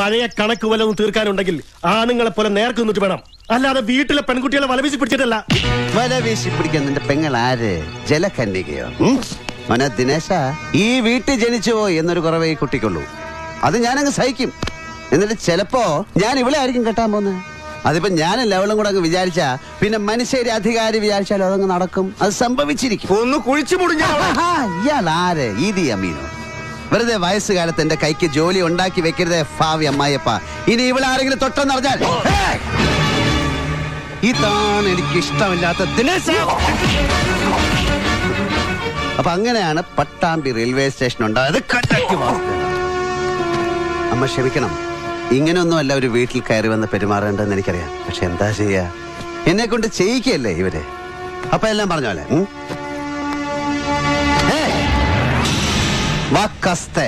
പഴയ കണക്ക് വല്ലതും തീർക്കാനുണ്ടെങ്കിൽ ആണുങ്ങളെ പോലെ നേർക്ക് നിന്നിട്ട് വേണം, അല്ലാതെ വീട്ടിലെ പെൺകുട്ടികളെ വലവീശി പിടിച്ചിട്ടല്ല. വലവീശി പിടിക്കാൻ നിന്റെ പെങ്ങൾ ആര്? ജലകന്യകയോ? മോനെ ദിനേശ, ഈ വീട്ടിൽ ജനിച്ചു പോയി എന്നൊരു കുറവേ ഈ കുട്ടിക്കുള്ളൂ. അത് ഞാനങ്ങ് സഹിക്കും. എന്നിട്ട് ചിലപ്പോ ഞാൻ ഇവിടെ ആയിരിക്കും കെട്ടാൻ പോകുന്നത്. അതിപ്പോ ഞാനും ലെവലും കൂടെ അങ്ങ് വിചാരിച്ചാ പിന്നെ മനുഷ്യരെ അധികാരി വിചാരിച്ചാലും അതങ്ങ് നടക്കും. അത് സംഭവിച്ചിരിക്കും. ഒന്ന് കുഴിച്ചു മുടിഞ്ഞ ഇയാൾ ആര്? ഈദി അമീനോ? വെറുതെ വയസ്സുകാലത്ത് എന്റെ കൈക്ക് ജോലി ഉണ്ടാക്കി വെക്കരുതേ ഭാവി അമ്മായിയപ്പ. ഇനി ഇവിടെ ആരെങ്കിലും തൊട്ടെന്നറിഞ്ഞാൽ ഇതാണ് എനിക്ക് ഇഷ്ടമില്ലാത്ത ദിനേശ. അപ്പൊ അങ്ങനെയാണ് പട്ടാമ്പി റെയിൽവേ സ്റ്റേഷൻ ഉണ്ടായത്. അമ്മ ക്ഷമിക്കണം. ഇങ്ങനെയൊന്നുമല്ല ഒരു വീട്ടിൽ കയറി വന്ന് പെരുമാറേണ്ടതെന്ന് എനിക്കറിയാം. പക്ഷെ എന്താ ചെയ്യാ, എന്നെ കൊണ്ട് ചെയ്യിക്കല്ലേ ഇവര്. അപ്പൊ എല്ലാം പറഞ്ഞോലെ വാക്കസ്തേ